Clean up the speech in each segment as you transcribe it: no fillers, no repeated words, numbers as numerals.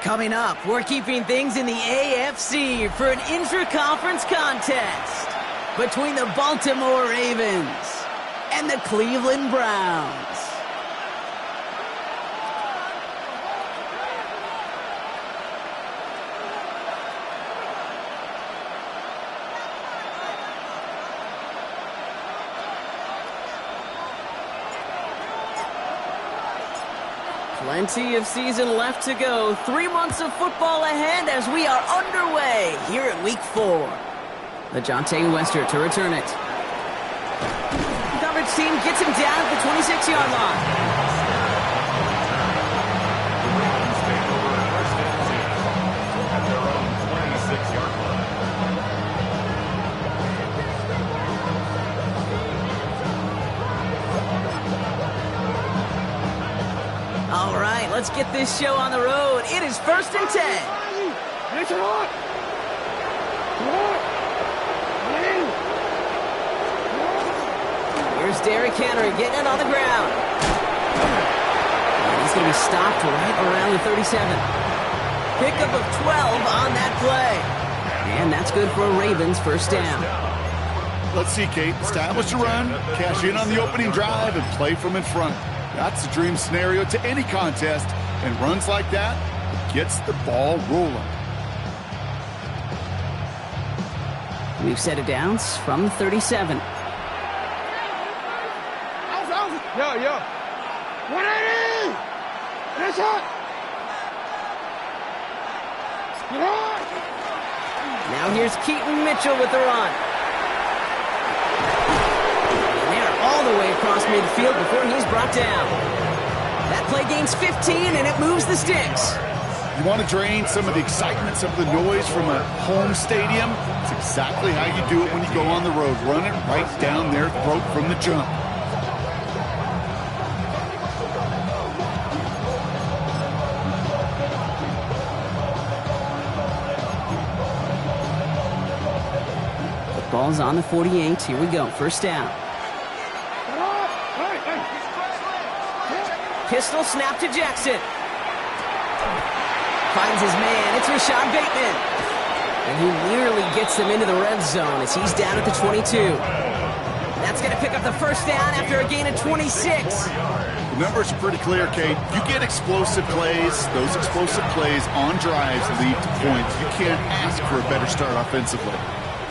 Coming up, we're keeping things in the AFC for an intra-conference contest between the Baltimore Ravens and the Cleveland Browns. Plenty of season left to go. 3 months of football ahead as we are underway here in Week 4. LeJohntay Wester to return it. Coverage team gets him down at the 26-yard line. All right, let's get this show on the road. It is 1st and 10. Here's Derrick Henry getting it on the ground. And he's going to be stopped right around the 37. Pickup of 12 on that play. And that's good for a Ravens first down. Let's see, Kate. Establish a run, cash in on the opening drive, and play from in front. That's the dream scenario to any contest, and runs like that gets the ball rolling. We've set it down from 37. Yo. 180! Finish it! Now here's Keaton Mitchell with the run. All the way across midfield before he's brought down. That play gains 15, and it moves the sticks. You want to drain some of the excitement, some of the noise from a home stadium? It's exactly how you do it when you go on the road. Run it right down their throat from the jump. The ball's on the 48. Here we go. First down. Pistol snap to Jackson. Finds his man. It's Rashad Bateman. And he nearly gets them into the red zone as he's down at the 22. That's going to pick up the first down after a gain of 26. The numbers are pretty clear, Kate. You get explosive plays. Those explosive plays on drives lead to points. You can't ask for a better start offensively.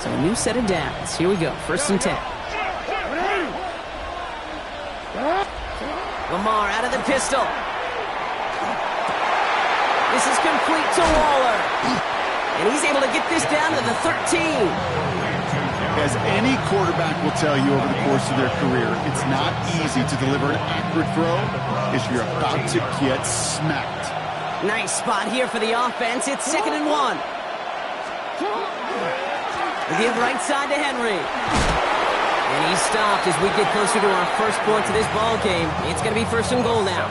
So a new set of downs. Here we go. 1st and 10. Lamar out of the pistol. This is complete to Waller. And he's able to get this down to the 13. As any quarterback will tell you over the course of their career, it's not easy to deliver an accurate throw as you're about to get smacked. Nice spot here for the offense. It's 2nd and 1. We give right side to Henry. And he's stopped as we get closer to our first point to this ball game. It's going to be 1st and goal now.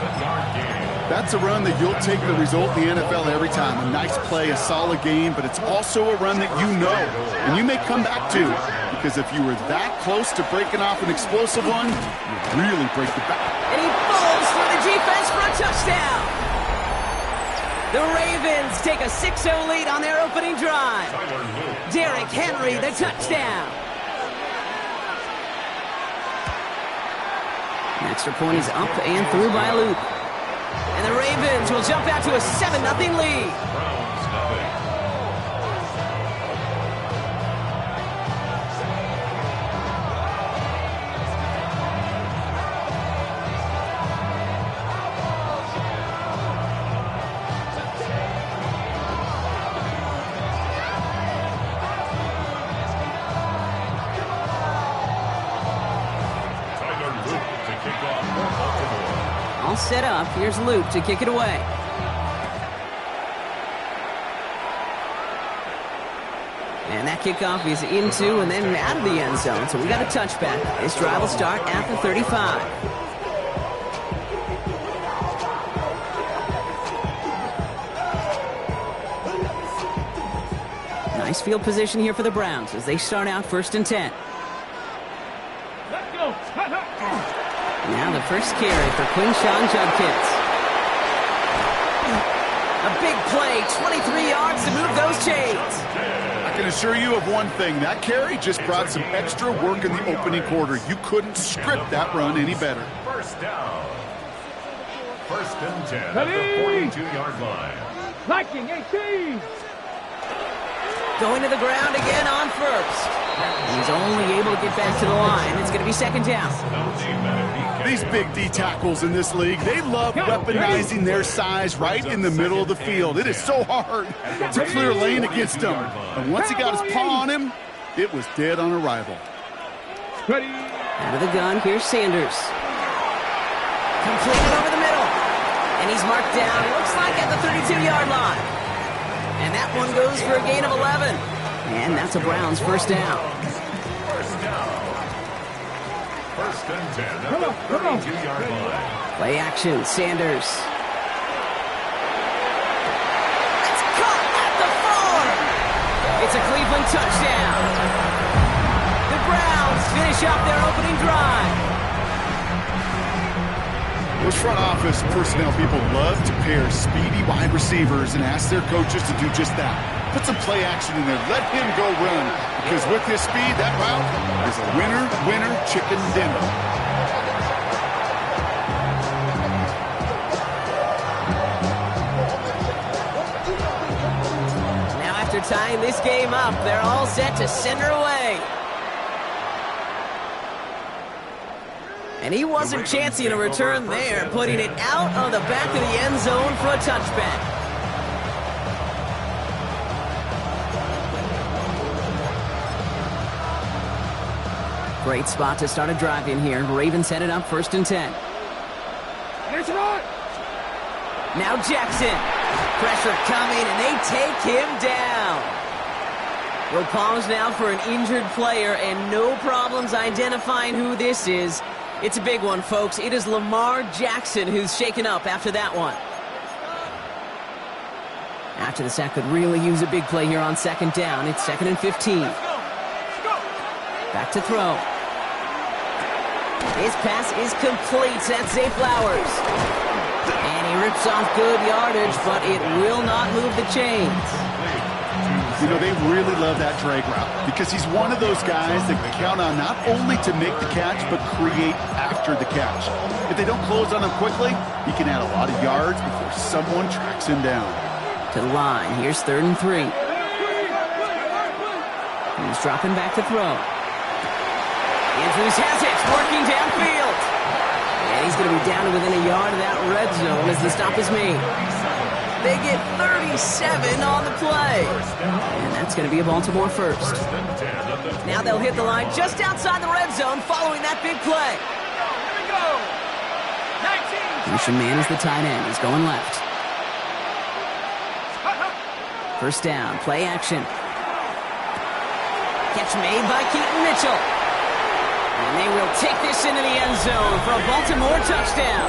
That's a run that you'll take the result in the NFL every time. A nice play, a solid game, but it's also a run that you know and you may come back to, because if you were that close to breaking off an explosive one, you really break the back. And he falls for the defense for a touchdown. The Ravens take a 6-0 lead on their opening drive. Derrick Henry, the touchdown. An extra point is up and through by Luke. And the Ravens will jump out to a 7-0 lead. All set up. Here's Luke to kick it away. And that kickoff is into and then out of the end zone. So we got a touchback. This drive will start at the 35. Nice field position here for the Browns as they start out 1st and 10. Now the first carry for Quinshawn Judkins. A big play, 23 yards to move those chains. I can assure you of one thing. That carry just brought some extra work in the opening quarter. You couldn't script that run any better. First down. First and 10 at the 42-yard line. Liking 18. Going to the ground again on first. And he's only able to get back to the line. It's going to be second down. These big D tackles in this league, they love weaponizing their size right in the middle of the field. It is so hard to clear lane against him. And once he got his paw on him, it was dead on arrival. Out of the gun, here's Sanders. Completed over the middle. And he's marked down, looks like at the 32-yard line. And that one goes for a gain of 11. And that's a Browns first down. First and 10 at the 32-yard line. Play action, Sanders. It's caught at the 4. It's a Cleveland touchdown. The Browns finish up their opening drive. Those front office personnel people love to pair speedy wide receivers and ask their coaches to do just that. Put some play action in there. Let him go run. Because with his speed, that route is a winner, chicken dinner. Now after tying this game up, they're all set to send her away. And he wasn't chancing a return there, putting it out of the back of the end zone for a touchback. Great spot to start a drive in here. Ravens headed up first and 10. Now Jackson. Pressure coming, and they take him down. We'll pause now for an injured player, and no problems identifying who this is. It's a big one, folks. It is Lamar Jackson who's shaken up after that one. After the sack could really use a big play here on second down. It's second and 15. Back to throw. His pass is complete. That's Zay Flowers. And he rips off good yardage, but it will not move the chains. You know, they really love that drag route because he's one of those guys that can count on not only to make the catch, but create after the catch. If they don't close on him quickly, he can add a lot of yards before someone tracks him down. To the line. Here's third and 3. He's dropping back to throw. Andrews has it, working downfield. And he's going to be down to within a yard of that red zone as the stop is made. They get 37 on the play. And that's going to be a Baltimore first. Now they'll hit the line just outside the red zone following that big play. Christian Man is the tight end. He's going left. First down, play action. Catch made by Keaton Mitchell. And they will take this into the end zone for a Baltimore touchdown.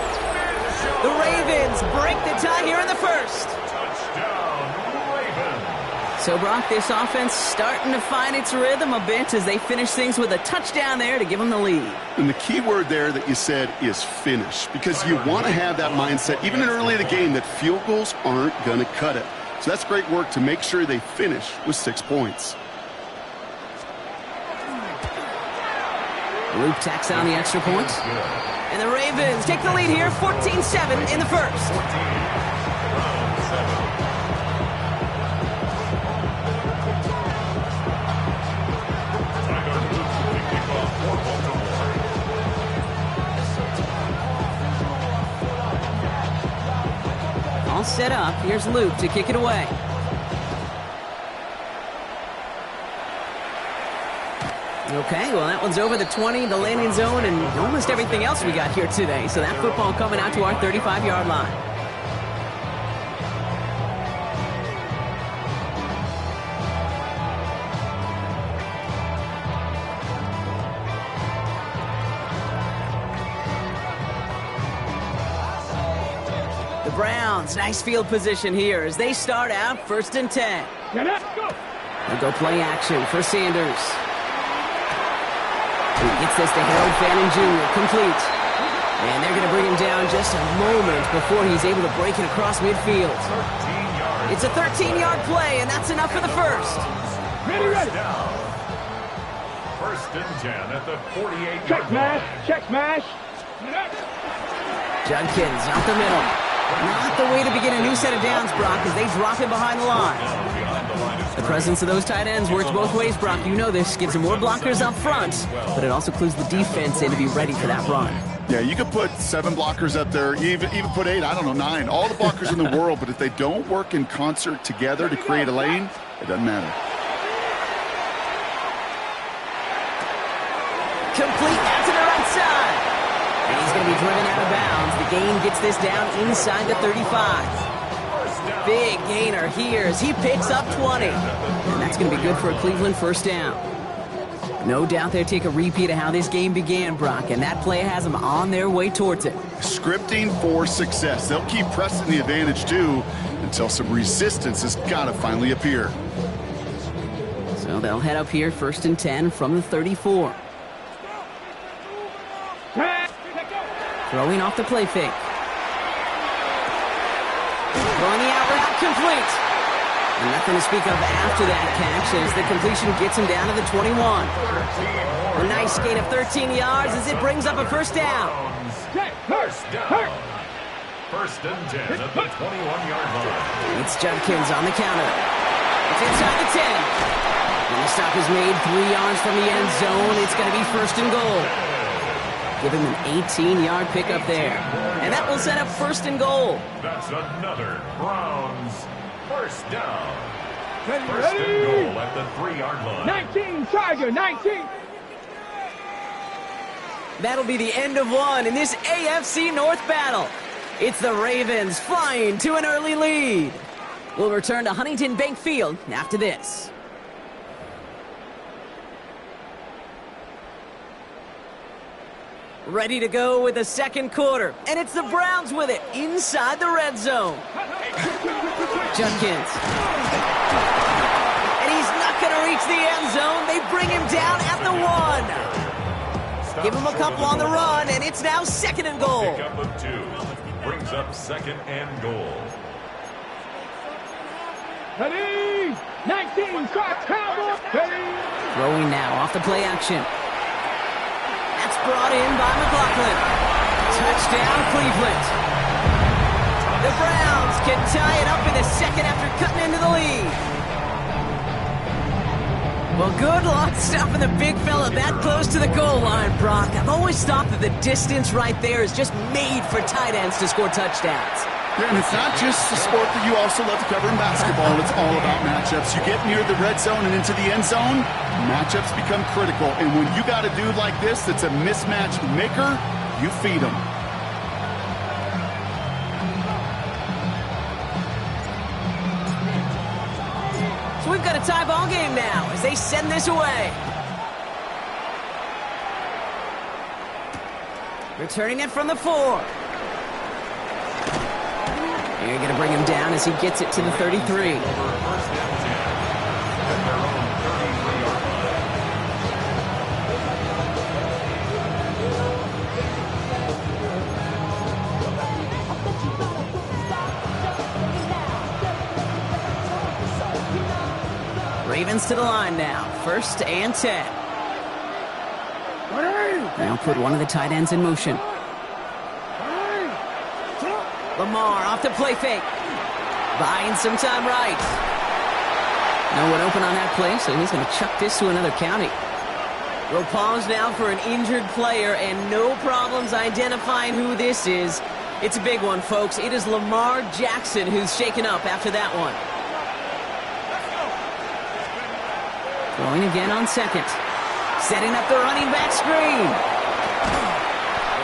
The Ravens break the tie here in the first. Touchdown, Ravens. So, Brock, this offense starting to find its rhythm a bit as they finish things with a touchdown there to give them the lead. And the key word there that you said is finish, because you want to have that mindset, even in early in the game, that field goals aren't going to cut it. So that's great work to make sure they finish with 6 points. Luke tacks on the extra point. And the Ravens take the lead here, 14-7 in the first. All set up. Here's Luke to kick it away. Okay, well, that one's over the 20, the landing zone, and almost everything else we got here today. So that football coming out to our 35-yard line. The Browns, nice field position here as they start out first and 10. They'll go play action for Sanders. He gets this to Harold Fannin Jr. complete. And they're going to bring him down just a moment before he's able to break it across midfield. It's a 13-yard play, and that's enough for the first. Ready. First and 10 at the 48-yard Check line. smash. Check smash. Judkins out the middle. Not the way to begin a new set of downs, Brock, as they drop him behind the line. The presence of those tight ends works both ways, Brock. You know this. Gives them more blockers up front, but it also clues the defense in to be ready for that run. Yeah, you could put 7 blockers up there, even put 8, I don't know, 9. All the blockers in the world, but if they don't work in concert together to create a lane, it doesn't matter. Complete out to the right side. And he's going to be driven out of bounds. The gain gets this down inside the 35. Big gainer here as he picks up 20. And that's going to be good for a Cleveland first down. No doubt they'll take a repeat of how this game began, Brock, and that play has them on their way towards it. Scripting for success. They'll keep pressing the advantage, too, until some resistance has got to finally appear. So they'll head up here, first and 10 from the 34. Throwing off the play fake. Throwing the out route complete. And nothing to speak of after that catch as the completion gets him down to the 21. A nice gain of 13 yards as it brings up a first down. First down. First and 10 at the 21-yard line. It's Judkins on the counter. It's inside the 10. And the stop is made 3 yards from the end zone. It's going to be first and goal. Give him an 18-yard pickup there. And that will set up first and goal. That's another Browns first down. Ready. First and goal at the 3-yard line. 19, Tiger, 19. That'll be the end of one in this AFC North battle. It's the Ravens flying to an early lead. We'll return to Huntington Bank Field after this. Ready to go with the second quarter, and it's the Browns with it inside the red zone. Judkins. And he's not going to reach the end zone. They bring him down at the 1. Give him a couple on the run, and it's now second and goal. Pickup of 2 brings up second and goal. Ready. 19, start, Cowboys. Ready. Throwing now off the play action. That's brought in by McLaughlin. Touchdown, Cleveland. The Browns can tie it up in the second after cutting into the lead. Well, good luck stopping the big fella that close to the goal line, Brock. I've always thought that the distance right there is just made for tight ends to score touchdowns. Yeah, and it's not just a sport that you also love to cover in basketball. It's all about matchups. You get near the red zone and into the end zone, matchups become critical. And when you got a dude like this that's a mismatch maker, you feed him. So we've got a tie ball game now as they send this away. Returning it from the 4. You're going to bring him down as he gets it to the 33. Ravens to the line now. First and 10. Now put one of the tight ends in motion. Lamar off the play fake. Buying some time right. No one open on that play, so he's going to chuck this to another county. We'll pause now for an injured player and no problems identifying who this is. It's a big one, folks. It is Lamar Jackson who's shaken up after that one. Throwing again on second. Setting up the running back screen.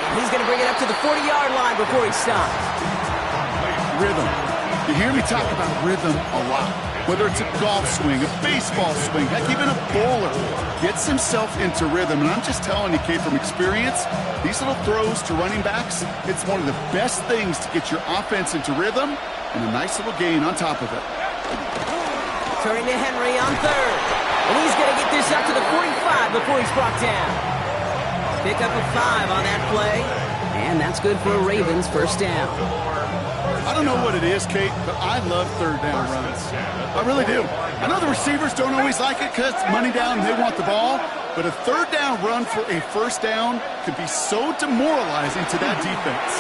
And he's going to bring it up to the 40-yard line before he stops. Rhythm. You hear me talk about rhythm a lot. Whether it's a golf swing, a baseball swing, heck, even a bowler gets himself into rhythm. And I'm just telling you, Kate, from experience, these little throws to running backs, it's one of the best things to get your offense into rhythm and a nice little gain on top of it. Turning to Henry on third. And he's going to get this up to the 45 before he's brought down. Pick up a 5 on that play. And that's good for a Ravens first down. I don't know what it is, Kate, but I love third down runs. I really do. I know the receivers don't always like it because money down and they want the ball, but a third down run for a first down could be so demoralizing to that defense.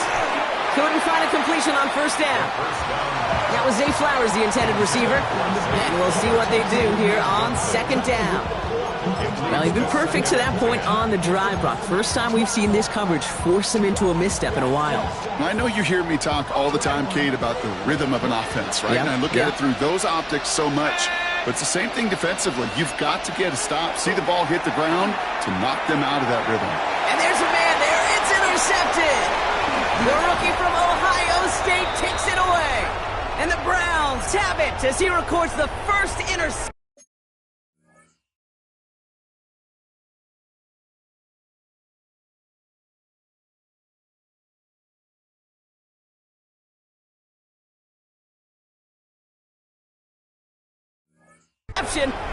Couldn't find a completion on first down. That was Zay Flowers, the intended receiver. And we'll see what they do here on second down. Well, he's been perfect to that point on the drive, Brock. First time we've seen this coverage force him into a misstep in a while. I know you hear me talk all the time, Kate, about the rhythm of an offense, right? Yep. And I look at it through those optics so much. But it's the same thing defensively. You've got to get a stop, see the ball hit the ground to knock them out of that rhythm. And there's a man there. It's intercepted. The rookie from Ohio State takes it away. And the Browns have it as he records the first interception.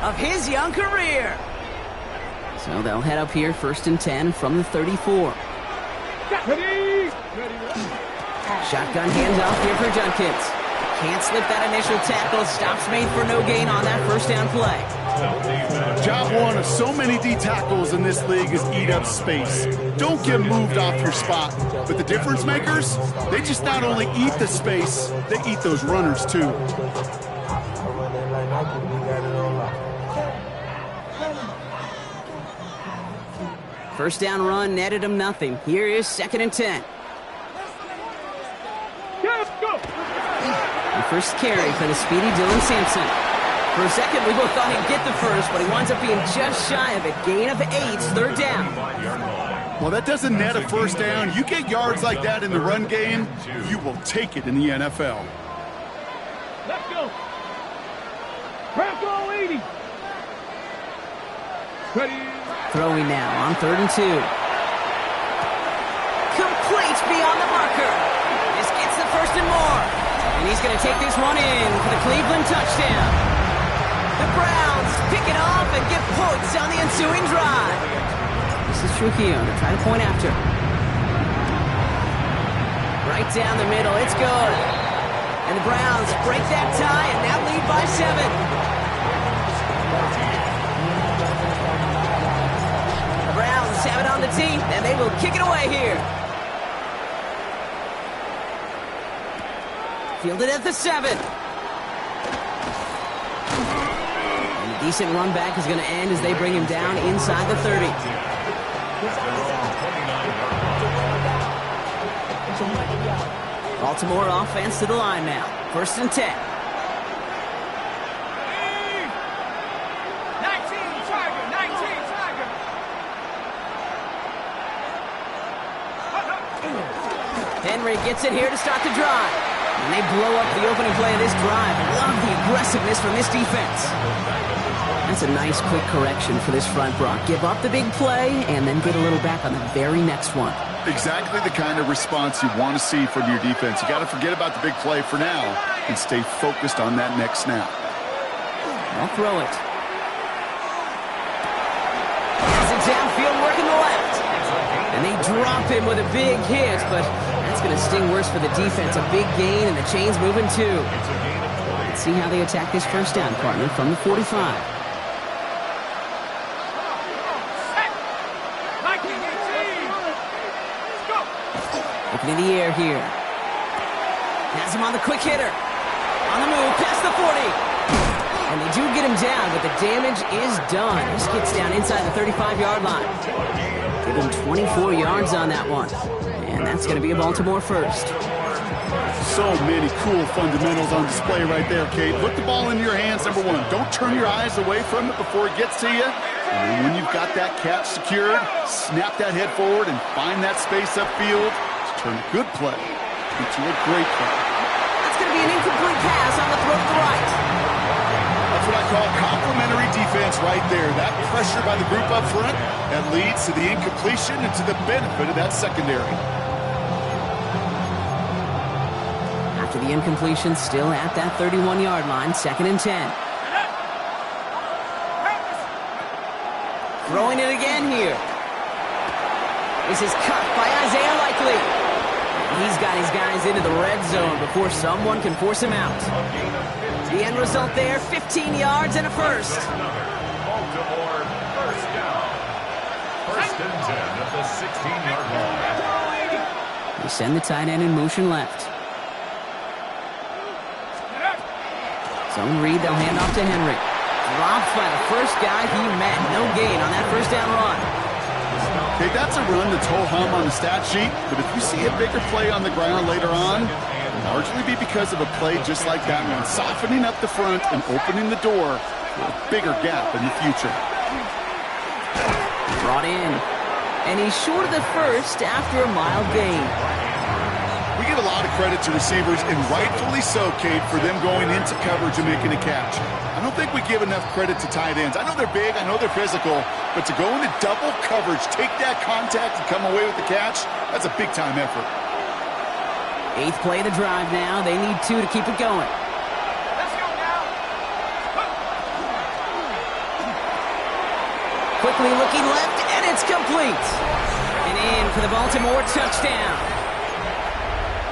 Of his young career. So they'll head up here, 1st and 10 from the 34. Ready? Shotgun handoff here for Junkins. Can't slip that initial tackle. Stops made for no gain on that first down play. Job one of so many D tackles in this league is eat up space. Don't get moved off your spot. But the difference makers, they just not only eat the space, they eat those runners too. First down run netted him nothing. Here is 2nd and 10. Let's go. The first carry for the speedy Dylan Sampson. For a second, we both thought he'd get the first, but he winds up being just shy of it. Gain of 8, 3rd down. Well, that doesn't net a first down. You get yards like that in the run game, you will take it in the NFL. Let's go. Bronco 80. Ready? Throwing now on 3rd and 2. Complete beyond the marker. This gets the first and more. And he's going to take this one in for the Cleveland touchdown. The Browns pick it off and get points on the ensuing drive. This is Trujillo to try to point after. Right down the middle. It's good. And the Browns break that tie and now lead by 7. Browns have it on the tee, and they will kick it away here. Fielded at the 7. And a decent run back is going to end as they bring him down inside the 30. Baltimore offense to the line now. 1st and 10. Henry gets it here to start the drive. And they blow up the opening play of this drive. Love the aggressiveness from this defense. That's a nice quick correction for this front, Brock. Give up the big play and then get a little back on the very next one. Exactly the kind of response you want to see from your defense. You got to forget about the big play for now and stay focused on that next snap. I'll throw it. Has it downfield working the left. And they drop him with a big hit, but that's going to sting worse for the defense. A big gain, and the chain's moving too. Let's see how they attack this first down, partner, from the 45. Opening the air here. Has him on the quick hitter. On the move, past the 40. And they do get him down, but the damage is done. This gets down inside the 35-yard line. Give him 24 yards on that one. And that's going to be a Baltimore first. So many cool fundamentals on display right there, Kate. Put the ball into your hands, number one. Don't turn your eyes away from it before it gets to you. And then when you've got that catch secured, snap that head forward and find that space upfield to turn a good play into a great play. That's going to be an incomplete pass on the throw to the right. That's what I call complementary defense right there. That pressure by the group up front, that leads to the incompletion and to the benefit of that secondary. After the incompletion, still at that 31-yard line, 2nd and 10. Throwing it again here. This is cut by Isaiah Likely. He's got his guys into the red zone before someone can force him out. The end result there, 15 yards and a first. Baltimore first down. First and 10 at the 16-yard line. They send the tight end in motion left. Zone read, they'll hand off to Henry. Dropped by the first guy he met. No gain on that first down run. Okay, that's a run that's ho-hum on the stat sheet, but if you see a bigger play on the ground later on, it'll largely be because of a play just like that one, softening up the front and opening the door for a bigger gap in the future. Brought in, and he's short of the first after a mild gain. We give a lot of credit to receivers, and rightfully so, Kate, for them going into coverage and making a catch. I don't think we give enough credit to tight ends. I know they're big, I know they're physical, but to go into double coverage, take that contact, and come away with the catch, that's a big-time effort. 8th play of the drive now. They need 2 to keep it going. Let's go now. Quickly looking left, and it's complete. And in for the Baltimore touchdown.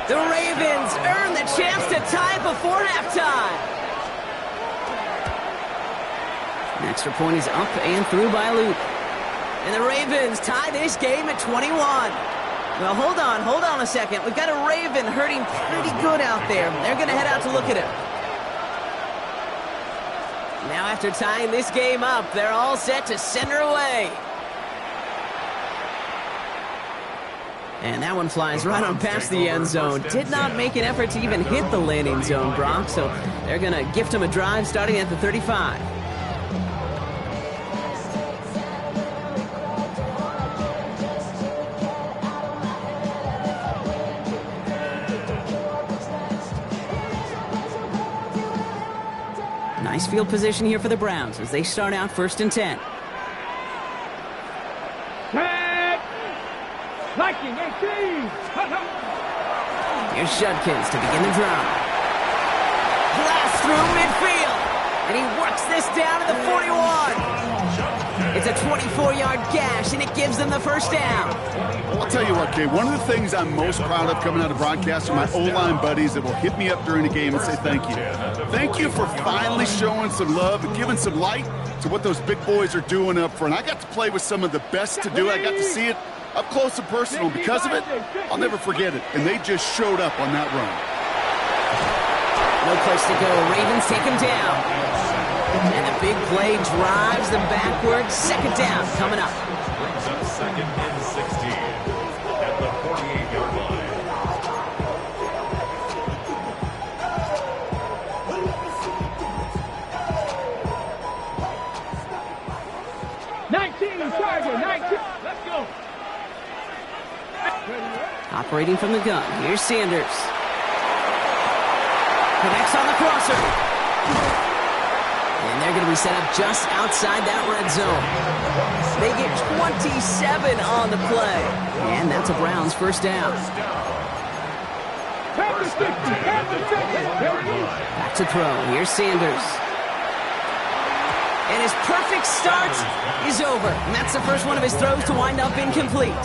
The Ravens earn the chance to tie before halftime. An extra point is up and through by Luke. And the Ravens tie this game at 21. Well, hold on a second. We've got a Raven hurting pretty good out there. They're going to head out to look at him. Now after tying this game up, they're all set to send her away. And that one flies right on past the end zone. Did not make an effort to even hit the landing zone, Brock. So they're going to gift him a drive starting at the 35. Nice field position here for the Browns as they start out 1st and 10. Liking 18. Here's Judkins to begin the drive. Blast through midfield. And he works this down to the 41. It's a 24-yard gash, and it gives them the first down. I'll tell you what, Kate, one of the things I'm most proud of coming out of broadcast are my O-line buddies that will hit me up during the game and say thank you. Thank you for finally showing some love and giving some light to what those big boys are doing up front. I got to play with some of the best to do it. I got to see it up close and personal. Because of it, I'll never forget it. And they just showed up on that run. No place to go. Ravens take him down. And the big play drives them backwards. 2nd down coming up. Brings up 2nd and 16 at the 48-yard line. Let's go. Operating from the gun. Here's Sanders. Connects on the crosser. And they're going to be set up just outside that red zone. They get 27 on the play. And that's a Browns first down. Back to throw. Here's Sanders. And his perfect start is over. And that's the first one of his throws to wind up incomplete.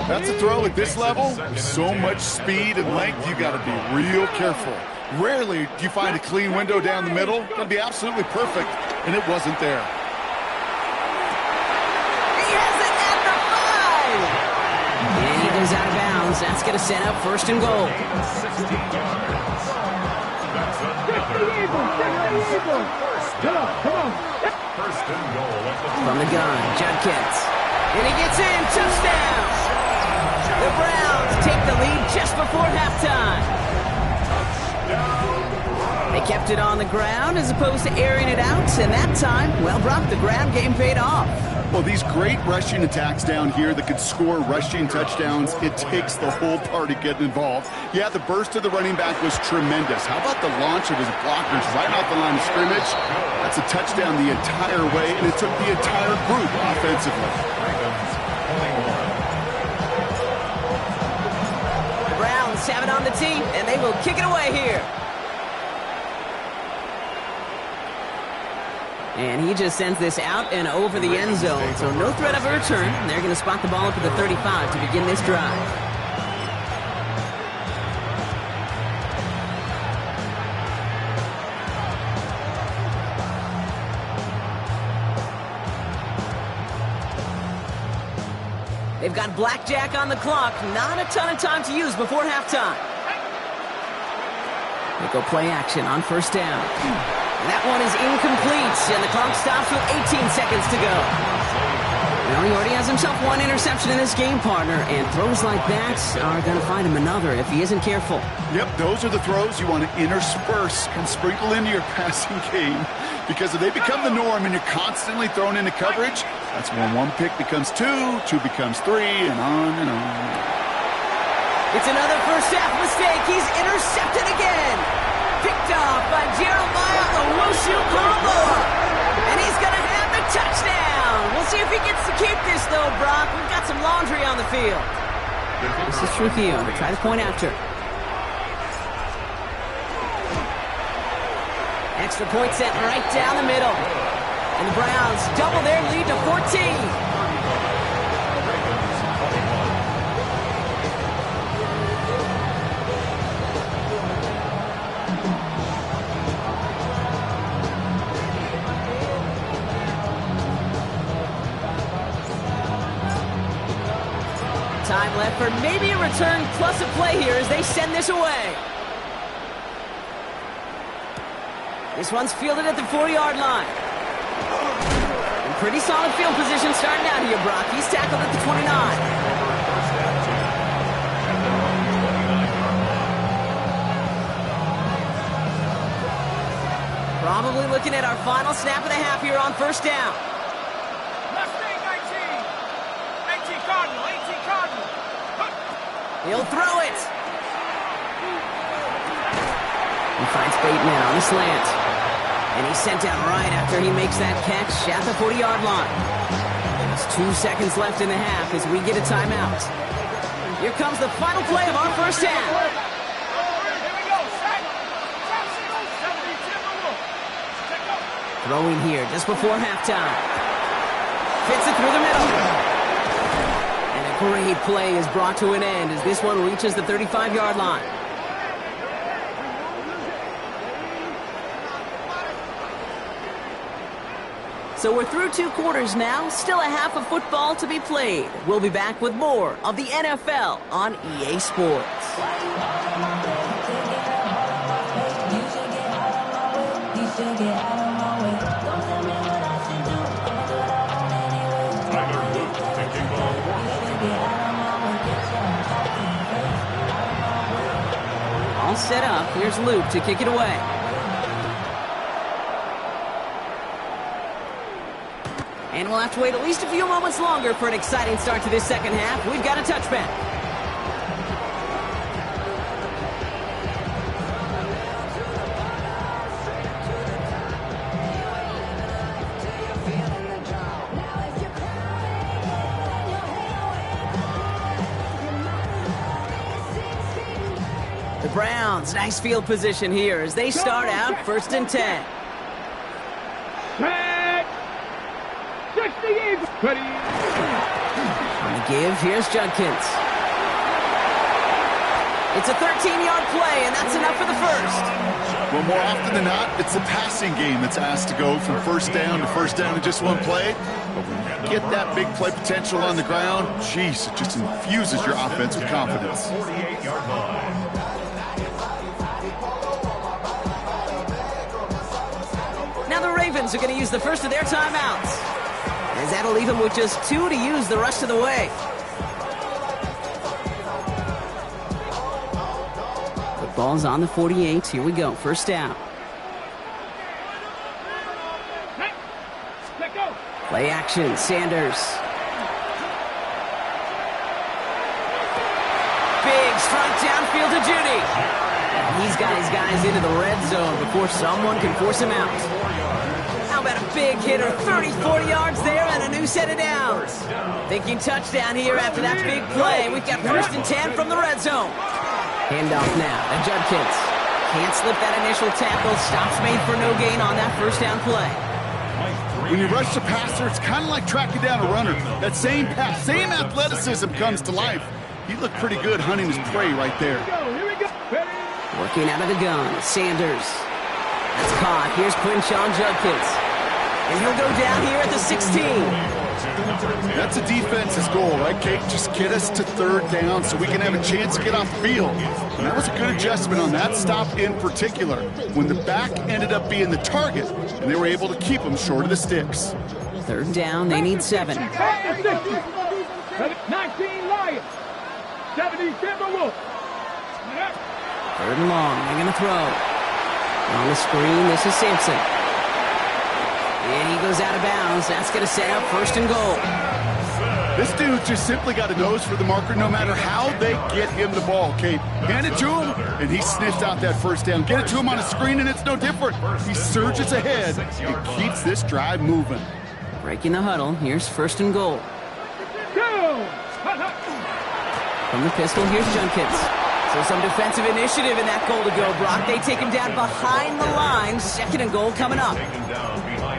That's a throw at this level. With so much speed and length, you got to be real careful. Rarely do you find a clean window down the middle. Got to be absolutely perfect, and it wasn't there. He has it at the 5. And he goes out of bounds. That's going to set up 1st and goal. 16 yards. Come on. 1st and goal at the From the gun, Judkins. And he gets in. Touchdown. The Browns take the lead just before halftime. They kept it on the ground as opposed to airing it out. And that time, well, Brock, the ground game paid off. Well, these great rushing attacks down here that could score rushing touchdowns, it takes the whole party getting involved. Yeah, the burst of the running back was tremendous. How about the launch of his blockers right off the line of scrimmage? That's a touchdown the entire way, and it took the entire group offensively. The Browns have it on the tee, and they will kick it away here. And he just sends this out and over the end zone, so no threat of a return. They're going to spot the ball up at the 35 to begin this drive. We've got blackjack on the clock. Not a ton of time to use before halftime. They go play action on first down. That one is incomplete, and the clock stops with 18 seconds to go. Well, he already has himself one interception in this game, partner, and throws like that are going to find him another if he isn't careful. Yep, those are the throws you want to intersperse and sprinkle into your passing game, because if they become the norm and you're constantly thrown into coverage, that's when one pick becomes two becomes three, and on and on. It's another first half mistake. He's intercepted again. Picked off by Jeremiah Owusu-Koramoah. And he's going to have the touchdown. We'll see if he gets to keep this, though, Brock. We've got some laundry on the field. This is Trujillo to try to point after. Extra point set right down the middle. And the Browns double their lead to 14. Time left for maybe a return plus a play here as they send this away. This one's fielded at the 40-yard line. In pretty solid field position starting out here, Brock. He's tackled at the 29. Probably looking at our final snap of the half here on first down. He'll throw it. He finds Bateman on the slant. And he's sent out right after he makes that catch at the 40-yard line. There's 2 seconds left in the half as we get a timeout. Here comes the final play of our first half. Throwing here just before halftime. Fits it through the middle. Great play is brought to an end as this one reaches the 35-yard line. So we're through 2 quarters now, still a half of football to be played. We'll be back with more of the NFL on EA Sports. All set up. Here's Luke to kick it away. And we'll have to wait at least a few moments longer for an exciting start to this second half. We've got a touchback. Browns, nice field position here as they start out first and 10. On the give, here's Judkins. It's a 13-yard play, and that's enough for the first. Well, more often than not, it's the passing game that's asked to go from first down in just one play. But when you get that big play potential on the ground, geez, it just infuses your offense with confidence. 48-yard line. Now the Ravens are going to use the first of their timeouts, as that'll leave them with just 2 to use the rest of the way. The ball's on the 48. Here we go. First down. Play action. Sanders. Big strike downfield to Judy. He's got his guys into the red zone before someone can force him out. How about a big hitter, 30, 40 yards there and a new set of downs. Thinking touchdown here after that big play. We've got first and 10 from the red zone. Handoff now to Judkins. Can't slip that initial tackle. Stops made for no gain on that first down play. When you rush the passer, it's kind of like tracking down a runner. That same pass, same athleticism comes to life. He looked pretty good hunting his prey right there. Working out of the gun, Sanders. That's caught. Here's Quinshawn Judkins. And he'll go down here at the 16. That's a defense's goal, right, Kate? Just get us to third down so we can have a chance to get off the field. And that was a good adjustment on that stop in particular, when the back ended up being the target, and they were able to keep them short of the sticks. Third down, they need 7. 19 Lions. 70 Timberwolves. Third and long, they're going to throw. On the screen, this is Sampson. And he goes out of bounds. That's going to set up first and goal. This dude just simply got a nose for the marker no matter how they get him the ball, Kate. Hand it to him, and he sniffs out that first down. Get it to him on a screen, and it's no different. He surges ahead and keeps this drive moving. Breaking the huddle, here's first and goal. From the pistol, here's Junkins. So some defensive initiative in that goal to go, Brock. They take him down behind the line. Second and goal coming up.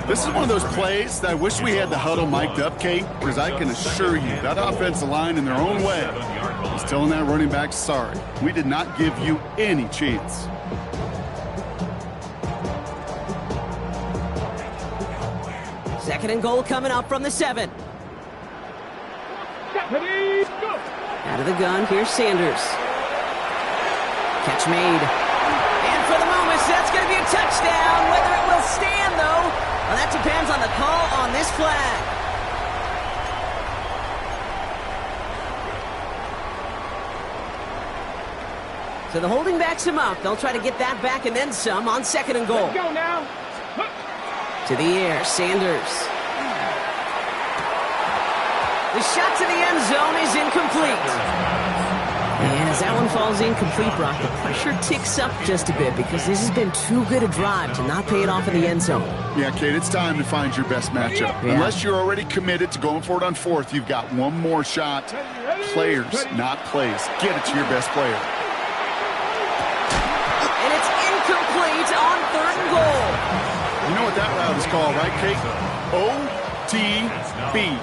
This is one of those plays that I wish we had the huddle mic'd up, Kate, because I can assure you that offensive line in their own way is telling that running back, sorry, we did not give you any chance. Second and goal coming up from the 7. Out of the gun, here's Sanders. Catch made. And for the moment, that's going to be a touchdown. Whether it will stand, though, well, that depends on the call on this flag. So the holding backs him up. They'll try to get that back and then some on second and goal. Let's go now. To the air, Sanders. The shot to the end zone is incomplete. And as that one falls incomplete, Brock, the pressure ticks up just a bit because this has been too good a drive to not pay it off in the end zone. Yeah, Kate, it's time to find your best matchup. Yeah. Unless you're already committed to going for it on fourth, you've got one more shot. Players, not plays. Get it to your best player. And it's incomplete on third and goal. You know what that route is called, right, Kate? OTB,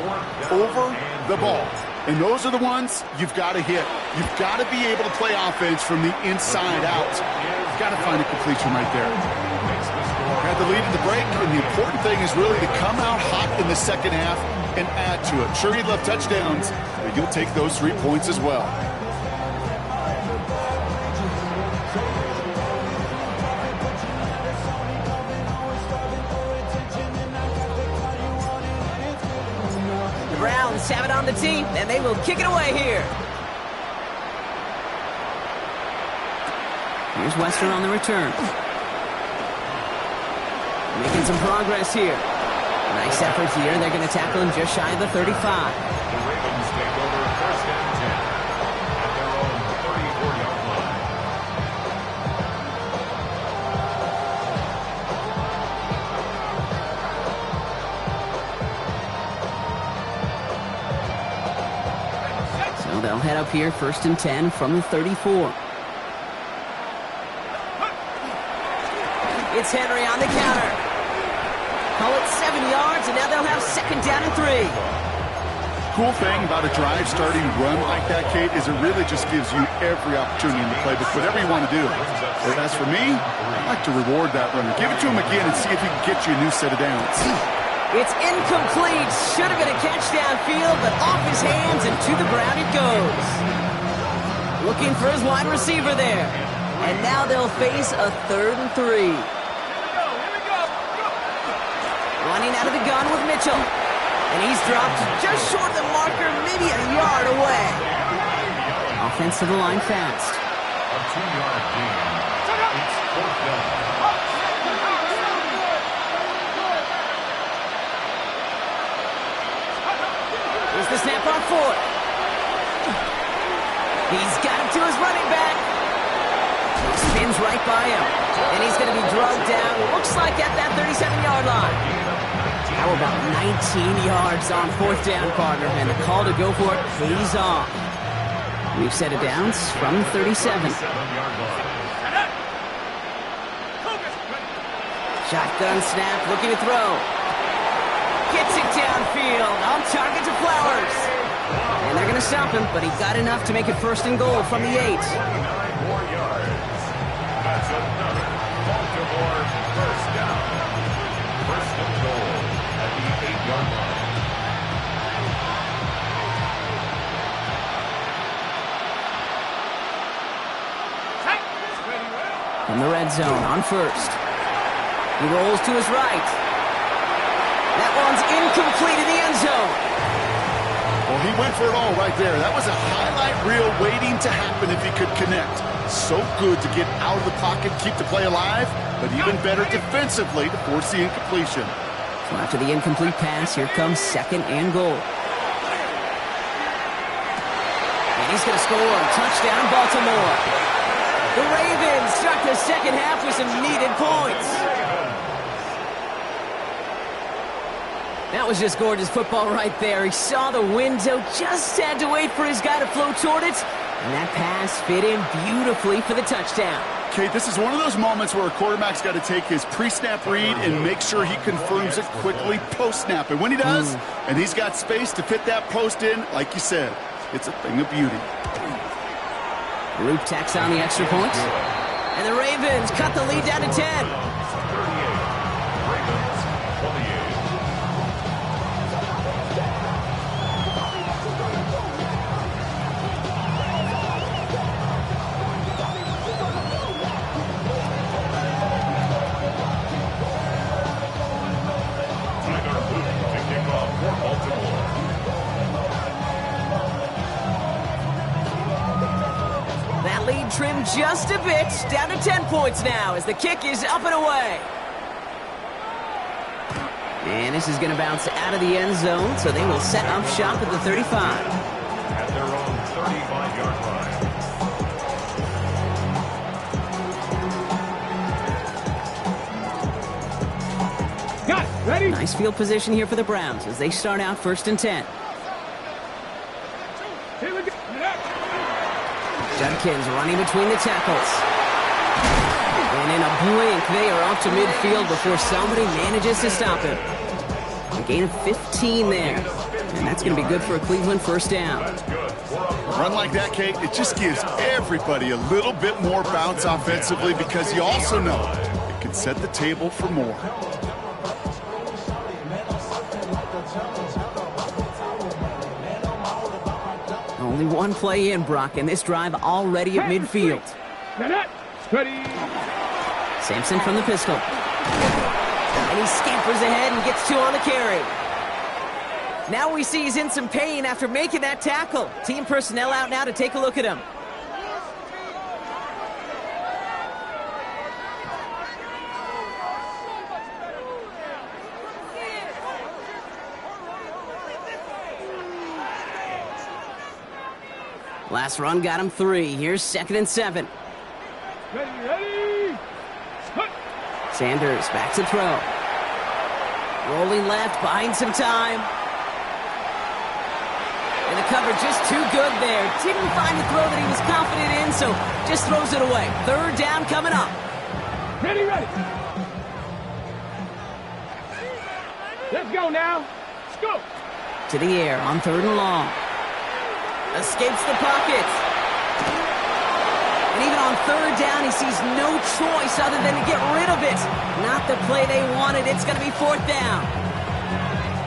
over the ball. And those are the ones you've got to hit. You've got to be able to play offense from the inside out. You've got to find a completion right there. Had the lead in the break, and the important thing is really to come out hot in the second half and add to it. Sure, you'd love touchdowns, but you'll take those 3 points as well. Browns have it on the tee, and they will kick it away here. Here's Western on the return. Making some progress here. Nice effort here. They're going to tackle him just shy of the 35. The Ravens take over first and 10 at their own 34-yard line. So they'll head up here first and 10 from the 34. It's Henry on the counter. Call it 7 yards, and now they'll have second down and 3. Cool thing about a drive starting run like that, Kate, is it really just gives you every opportunity in the playbook, whatever you want to do. And as for me, I like to reward that runner. Give it to him again and see if he can get you a new set of downs. It's incomplete. Should have been a catch downfield, but off his hands and to the ground it goes. Looking for his wide receiver there. And now they'll face a 3rd and 3. Running out of the gun with Mitchell. And he's dropped just short of the marker, maybe a yard away. Offense to the line fast. A 2-yard gain. It's fourth down. Here's the snap on 4th. He's got him to his running back. He spins right by him. And he's going to be drugged down, looks like at that 37-yard line. How about 19 yards on 4th down, partner? And the call to go for it pays off. We've set it down from the 37. Shotgun snap, looking to throw. Gets it downfield, on target to Flowers. And they're going to stop him, but he got enough to make it first and goal from the 8. 9 more yards. That's another Baltimore first down. First and goal at the 8-yard line. From the red zone on first. He rolls to his right. That one's incomplete in the end zone. Well, he went for it all right there. That was a highlight reel waiting to happen if he could connect. So good to get out of the pocket, keep the play alive, but even better defensively to force the incompletion. So after the incomplete pass, here comes second and goal. And he's going to score. Touchdown, Baltimore. The Ravens start the second half with some needed points. That was just gorgeous football right there. He saw the window, just had to wait for his guy to flow toward it, and that pass fit in beautifully for the touchdown. Okay, this is one of those moments where a quarterback's got to take his pre-snap read and make sure he confirms it quickly post-snap. And when he does, and he's got space to fit that post in, like you said, it's a thing of beauty. Roop tacks on the extra point, and the Ravens cut the lead down to 10. That lead trimmed just a bit, down to 10 points now as the kick is up and away. And this is going to bounce out of the end zone, so they will set up shop at the 35. At their own 35-yard line. Got it. Ready? Nice field position here for the Browns as they start out first and 10. Here we go. Judkins running between the tackles. And in a blink, they are off to midfield before somebody manages to stop him. A gain of 15 there. And that's going to be good for a Cleveland first down. A run like that, Kate, it just gives everybody a little bit more bounce offensively because you also know it can set the table for more. Only one play in, Brock, and this drive already at midfield. Ready. Sampson from the pistol. And he scampers ahead and gets two on the carry. Now we see he's in some pain after making that tackle. Team personnel out now to take a look at him. Last run got him 3. Here's second and 7. Ready. Sanders back to throw. Rolling left, buying some time. And the cover just too good there. Didn't find the throw that he was confident in, so just throws it away. Third down coming up. Ready. Let's go now. Let's go. To the air on third and long. Escapes the pocket. And even on third down, he sees no choice other than to get rid of it. Not the play they wanted. It's going to be fourth down.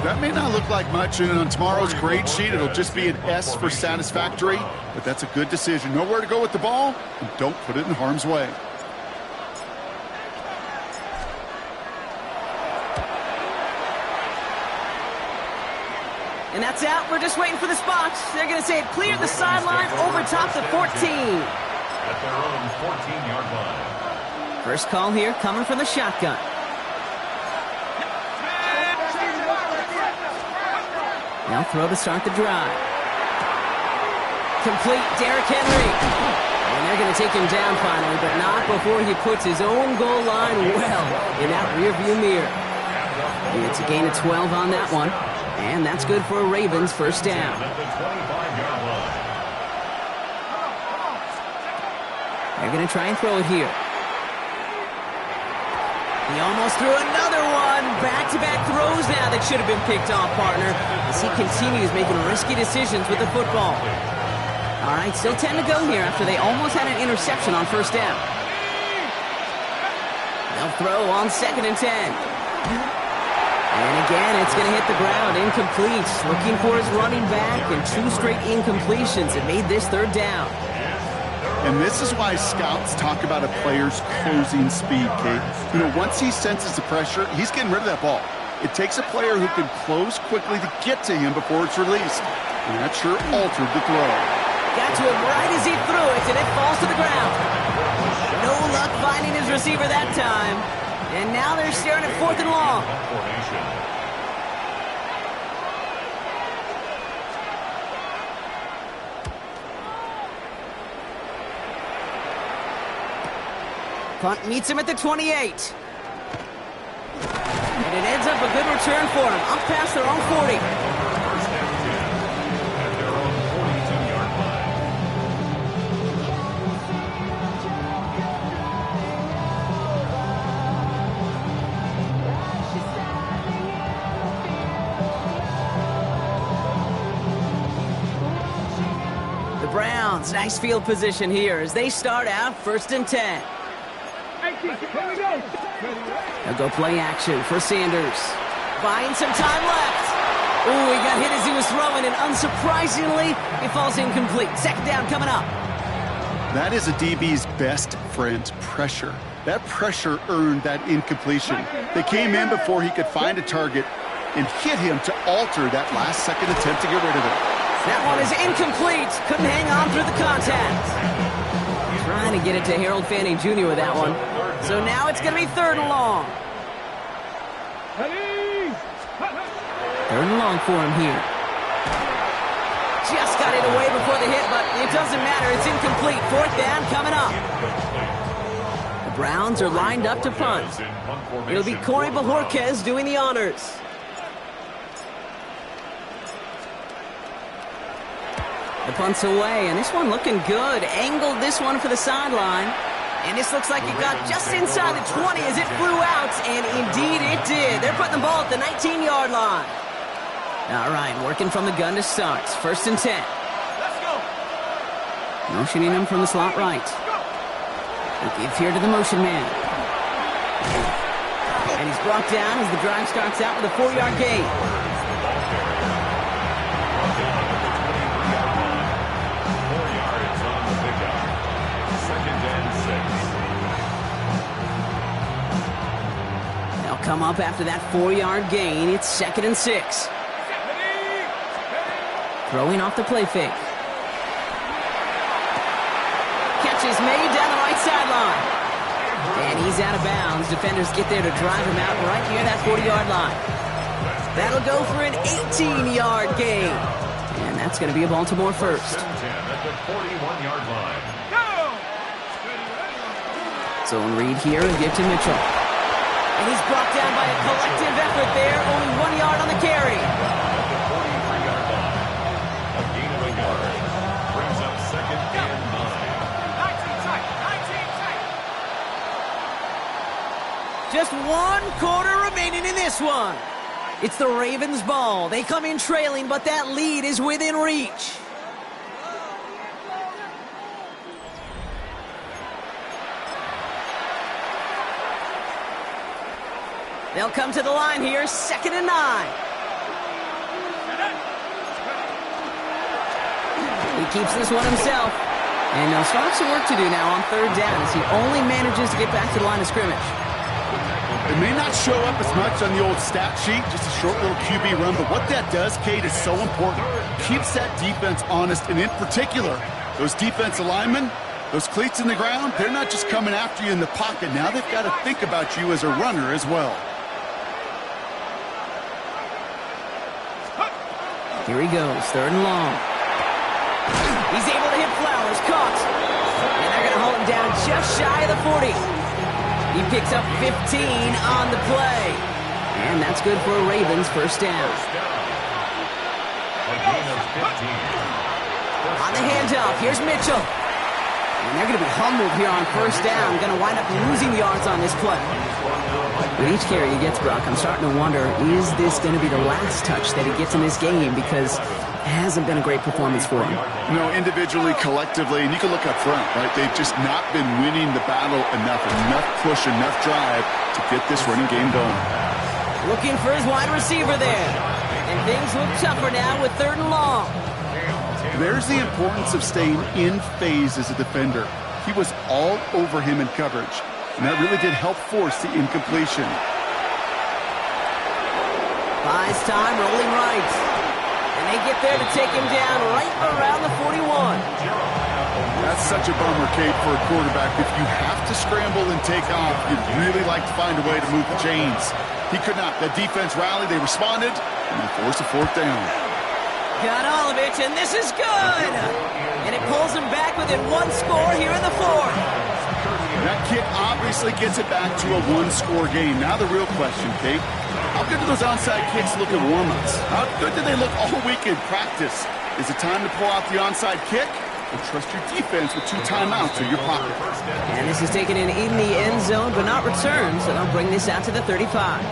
That may not look like much, and on tomorrow's grade sheet, it'll just be an S for satisfactory, but that's a good decision. Know where to go with the ball, and don't put it in harm's way. And that's out. We're just waiting for the spots. They're going to say it cleared the sideline over top the 14. At their own 14-yard line. First call here coming from the shotgun. Now throw to start the drive. Complete, Derrick Henry. And they're going to take him down finally, but not before he puts his own goal line well in that rearview mirror. And it's a gain of 12 on that one. And that's good for a Ravens first down. They're going to try and throw it here. He almost threw another one. Back-to-back throws now that should have been picked off, partner, as he continues making risky decisions with the football. All right, still 10 to go here after they almost had an interception on first down. They'll throw on second and 10. And again, it's going to hit the ground, incomplete. Looking for his running back, and 2 straight incompletions that made this third down. And this is why scouts talk about a player's closing speed, Kate. You know, once he senses the pressure, he's getting rid of that ball. It takes a player who can close quickly to get to him before it's released. And that sure altered the throw. Got to him right as he threw it, and it falls to the ground. No luck finding his receiver that time. And now they're staring at 4th and long. Punt meets him at the 28. And it ends up a good return for him. Up past their own 40. The Browns, nice field position here as they start out 1st and 10. They'll go play action for Sanders. Buying some time left. Ooh, he got hit as he was throwing, and unsurprisingly, he falls incomplete. 2nd down coming up. That is a DB's best friend, pressure. That pressure earned that incompletion. They came in before he could find a target and hit him to alter that last-second attempt to get rid of it. That one is incomplete. Couldn't hang on through the contact. Trying to get it to Harold Fanning Jr. with that one. So now it's going to be 3rd and long. 3rd and long for him here. Just got it away before the hit, but it doesn't matter. It's incomplete. 4th down coming up. The Browns are lined up to punt. It'll be Corey Bajorquez doing the honors. The punt's away, and this one looking good. Angled this one for the sideline. And this looks like it got just inside the 20 as it flew out, and indeed it did. They're putting the ball at the 19-yard line. All right, working from the gun to start. 1st and 10. Let's go. Motioning him from the slot right. They give here to the motion man. And he's brought down as the drive starts out with a 4-yard gain. Come up after that 4-yard gain. It's 2nd and 6. Throwing off the play fake. Catch is made down the right sideline. And he's out of bounds. Defenders get there to drive him out right near that 40-yard line. That'll go for an 18-yard gain. And that's going to be a Baltimore first. At the 41-yard line. Zone read here and give to Mitchell. And he's brought down by a collective effort there. Only 1 yard on the carry. At the 43-yard line. A gain of a yard. Brings up 2nd and 9. Just 1 quarter remaining in this one. It's the Ravens' ball. They come in trailing, but that lead is within reach. They'll come to the line here, 2nd and 9. He keeps this one himself. And he'll still have some work to do now on 3rd down as he only manages to get back to the line of scrimmage. It may not show up as much on the old stat sheet, just a short little QB run, but what that does, Kate, is so important. Keeps that defense honest, and in particular, those defensive linemen, those cleats in the ground, they're not just coming after you in the pocket. Now they've got to think about you as a runner as well. Here he goes, 3rd and long. He's able to hit Flowers, caught. And they're going to hold him down just shy of the 40. He picks up 15 on the play. And that's good for a Ravens 1st down. A gain of 15. On the handoff, here's Mitchell. And they're going to be humbled here on 1st down. Going to wind up losing yards on this play. With each carry he gets, Brock, I'm starting to wonder, is this going to be the last touch that he gets in this game? Because it hasn't been a great performance for him. You know, individually, collectively, and you can look up front, right? They've just not been winning the battle enough push, enough drive to get this running game going. Looking for his wide receiver there. And things look tougher now with 3rd and long. There's the importance of staying in phase as a defender. He was all over him in coverage, and that really did help force the incompletion. Buys time, rolling right. And they get there to take him down right around the 41. That's such a bummer, Kate, for a quarterback. If you have to scramble and take off, you'd really like to find a way to move the chains. He could not. That defense rallied, they responded, and they forced a fourth down. Got Olovich, and this is good! And it pulls him back within one score here in the fourth. That kick obviously gets it back to a one-score game. Now the real question, Kate, how good do those onside kicks look at warm-ups? How good do they look all week in practice? Is it time to pull out the onside kick? Or trust your defense with 2 timeouts in your pocket? And this is taken in the end zone, but not returned, so they'll bring this out to the 35.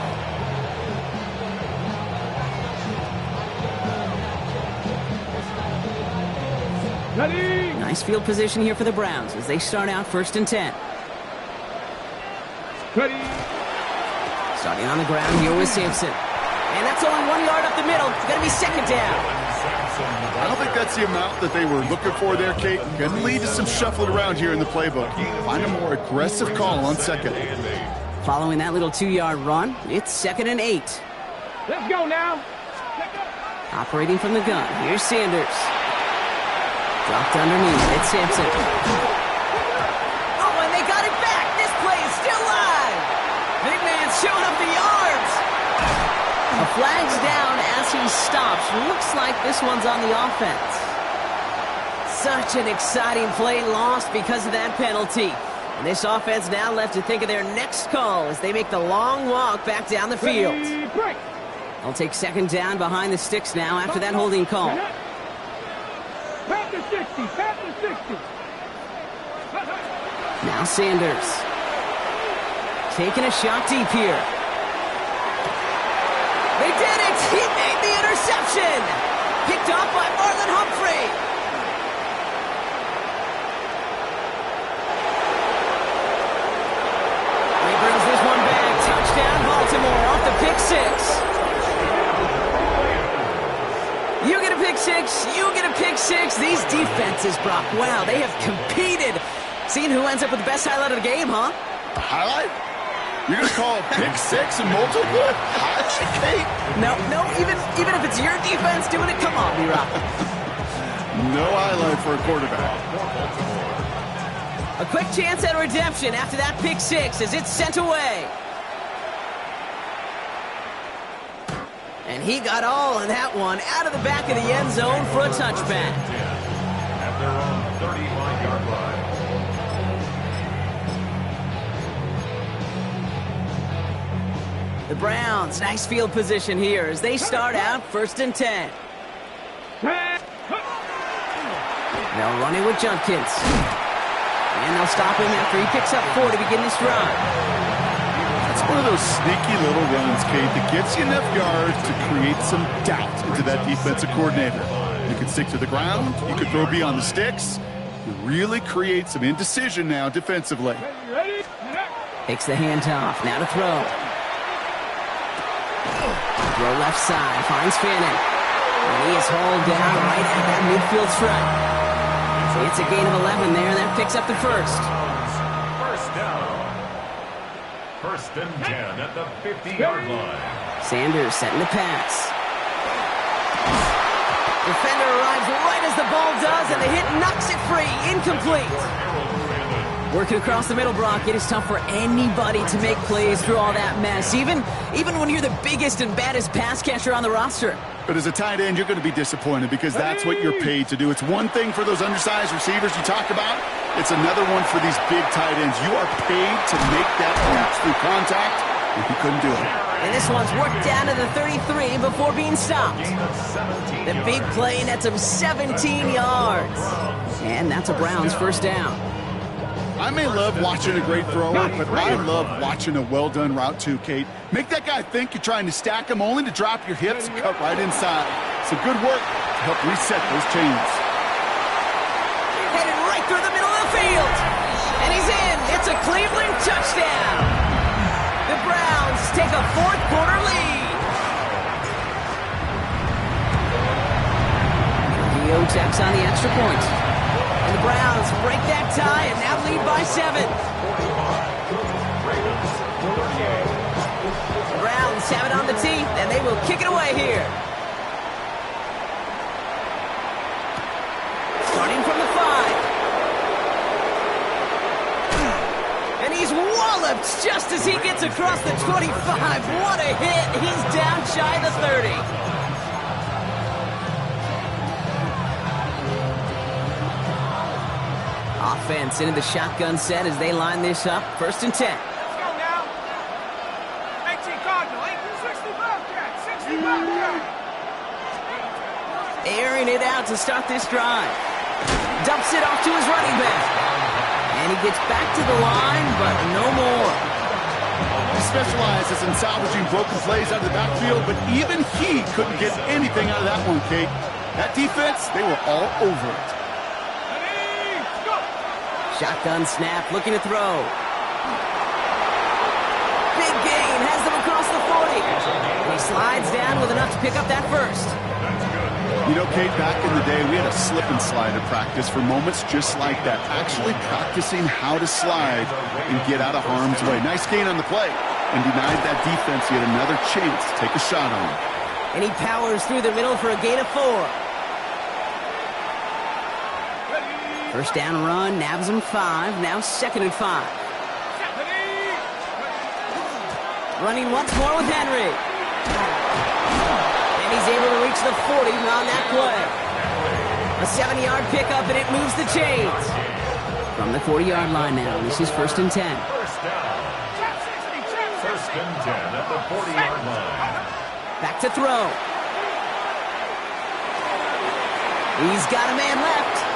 Ready. Nice field position here for the Browns as they start out 1st and 10. Ready. Starting on the ground here with Sampson. And that's only 1 yard up the middle. It's going to be 2nd down. I don't think that's the amount that they were looking for there, Kate. Can lead to some shuffling around here in the playbook. Find a more aggressive call on 2nd. Following that little 2-yard run, it's 2nd and 8. Let's go now. Operating from the gun, here's Sanders. Dropped underneath, it's Sampson. Oh, and they got it back. This play is still live. Big man's showing up the yards. A flag's down as he stops. Looks like this one's on the offense. Such an exciting play lost because of that penalty. And this offense now left to think of their next call as they make the long walk back down the field. They'll take 2nd down behind the sticks now after that holding call. Pat the 60, pat the 60. Now Sanders. Taking a shot deep here. They did it! He made the interception! Picked off by Marlon Humphrey. He brings this one back. Touchdown Baltimore off the pick 6. You get a pick 6, you get a pick 6. These defenses, Brock, wow, they have competed. Seeing who ends up with the best highlight of the game, huh? A highlight? You're going to call a pick 6 and multiple highlight, Kate? No, even if it's your defense doing it, come on, B-Rock. No highlight for a quarterback. A quick chance at redemption after that pick 6 as it's sent away. And he got all of that one out of the back of the end zone for a touchback. At their own 35-yard line. The Browns, nice field position here as they start out 1st and 10. They'll run it with Junkins. And they'll stop him after he picks up 4 to begin this drive. It's one of those sneaky little runs, Kate, that gets you enough yards to create some doubt into that defensive coordinator. You can stick to the ground. You can throw beyond the sticks. You really create some indecision now defensively. Takes the handoff. Now to throw. Throw left side. Finds Fannin. And he is hauled down right at that midfield stripe. It's a gain of 11 there. That picks up the first. First down. 1st and 10 at the 50-yard line. Sanders setting the pass. Defender arrives right as the ball does, and the hit knocks it free. Incomplete. Working across the middle, Brock, it is tough for anybody to make plays through all that mess, even when you're the biggest and baddest pass catcher on the roster. But as a tight end, you're going to be disappointed because that's what you're paid to do. It's one thing for those undersized receivers you talk about. It's another one for these big tight ends. You are paid to make that catch through contact, and he couldn't do it. And this one's worked down to the 33 before being stopped. The big play nets him 17 yards. And that's a Browns 1st down. I may love watching a great thrower, but I love watching a well-done route too, Kate. Make that guy think you're trying to stack him only to drop your hips and cut right inside. Some good work to help reset those chains. Headed right through the middle of the field. And he's in. It's a Cleveland touchdown. The Browns take a 4th quarter lead. The OT checks on the extra point. And the Browns break that tie and now lead by 7. The Browns have it on the tee, and they will kick it away here. Starting from the 5. And he's walloped just as he gets across the 25. What a hit. He's down shy of the 30. Offense into the shotgun set as they line this up. 1st and 10. Let's go now. 18 Cardinal, 65 Jack, 65 Jack. Airing it out to start this drive. Dumps it off to his running back. And he gets back to the line, but no more. He specializes in salvaging broken plays out of the backfield, but even he couldn't get anything out of that one, Kate. That defense, they were all over it. Shotgun snap, looking to throw. Big gain, has them across the 40. And he slides down with enough to pick up that first. You know, Kate, back in the day, we had a slip and slide at practice for moments just like that. Actually practicing how to slide and get out of harm's way. Nice gain on the play. And denied that defense yet another chance to take a shot on him. And he powers through the middle for a gain of 4. First down run, nabs him 5. Now 2nd and 5. Running once more with Henry. And he's able to reach the 40 on that play. A 7-yard pickup, and it moves the chains. From the 40-yard line now, this is 1st and 10. First and 10 at the 40-yard line. Back to throw. He's got a man left.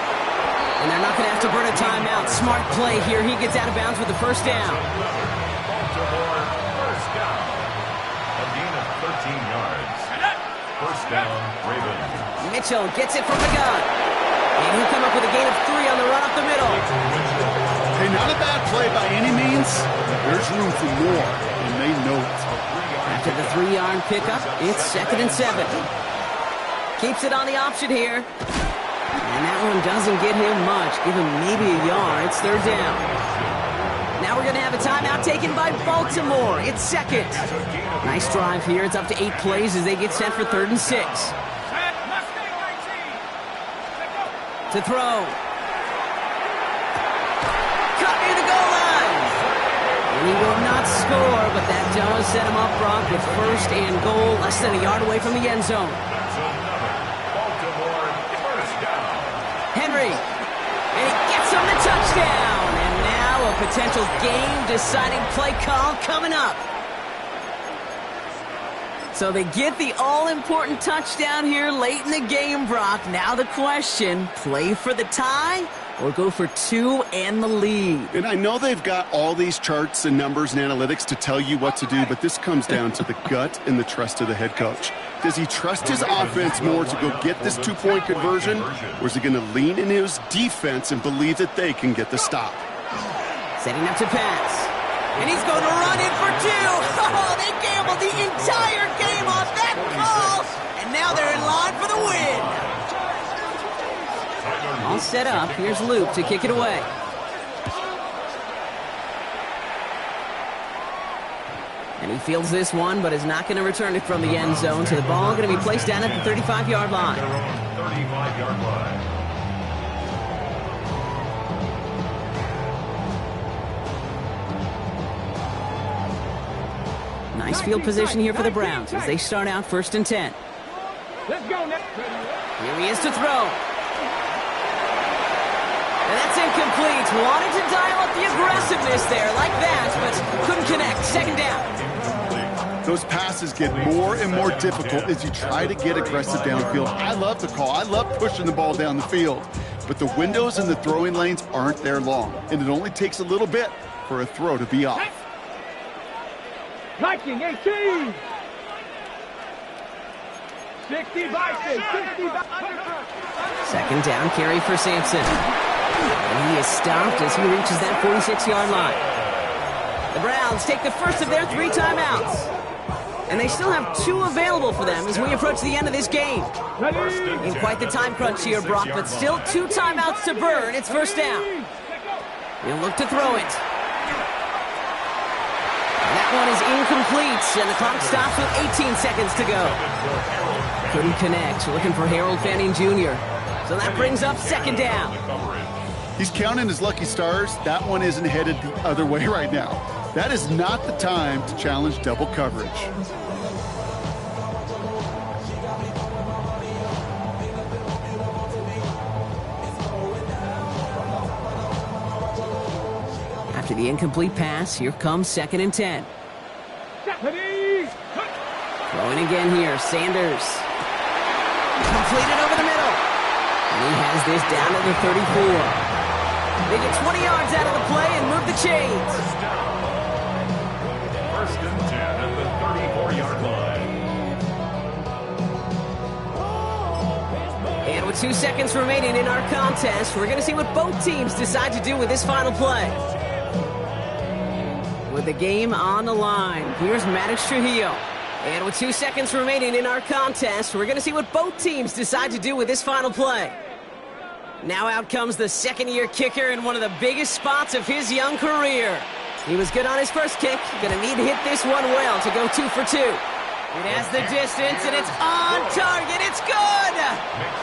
And they're not going to have to burn a timeout. Smart play here. He gets out of bounds with the 1st down. Baltimore, 1st down. A gain of 13 yards. 1st down, Ravens. Mitchell gets it from the gun. And he'll come up with a gain of 3 on the run up the middle. Hey, not a bad play by any means. There's room for more, and they know it. After the 3-yard pickup, it's 2nd and 7. Keeps it on the option here. And that one doesn't get him much. Give him maybe a yard. It's 3rd down. Now we're going to have a timeout taken by Baltimore. It's 2nd. Nice drive here. It's up to 8 plays as they get set for 3rd and 6. To throw. Cut near the goal line. And he will not score, but that does set him up, Brock, with 1st and goal, less than a yard away from the end zone. Henry, and he gets him the touchdown. And now a potential game-deciding play call coming up. So they get the all-important touchdown here late in the game, Brock. Now the question, play for the tie or go for 2 and the lead? And I know they've got all these charts and numbers and analytics to tell you what to do, but this comes down to the gut and the trust of the head coach. Does he trust his offense more to go get this 2-point conversion, or is he going to lean in his defense and believe that they can get the stop? Setting up to pass. And he's going to run in for 2. Oh, they gambled the entire game off that call. And now they're in line for the win. All set up. Here's Luke to kick it away. And he fields this one, but is not going to return it from the end zone. So the ball going to be placed down at the 35-yard line. 35-yard line. Nice field position here for the Browns as they start out 1st and 10. Let's go now. Here he is to throw. And that's incomplete. Wanted to dial up the aggressiveness there like that, but couldn't connect. 2nd down. Those passes get more and more difficult as you try to get aggressive downfield. I love the call. I love pushing the ball down the field. But the windows in the throwing lanes aren't there long, and it only takes a little bit for a throw to be off. Viking 18. 60 Vikings. 60 2nd down carry for Sampson. And he is stopped as he reaches that 46-yard line. The Browns take the first of their 3 timeouts. And they still have 2 available for them as we approach the end of this game. In quite the time crunch here, Brock, but still 2 timeouts to burn. It's first down. He'll look to throw it. That one is incomplete, and the clock stops with 18 seconds to go. Couldn't connect. Looking for Harold Fanning Jr. So that brings up second down. He's counting his lucky stars. That one isn't headed the other way right now. That is not the time to challenge double coverage. After the incomplete pass, here comes 2nd and 10. Throwing again here, Sanders. Completed over the middle. And he has this down to the 34. They get 20 yards out of the play and move the chains. First and 10 at the 34-yard line. And with 2 seconds remaining in our contest, we're going to see what both teams decide to do with this final play. With the game on the line, here's Maddox Trujillo. And with 2 seconds remaining in our contest, we're going to see what both teams decide to do with this final play. Now out comes the second-year kicker in one of the biggest spots of his young career. He was good on his first kick. Going to need to hit this one well to go 2 for 2. It has the distance, and it's on target. It's good!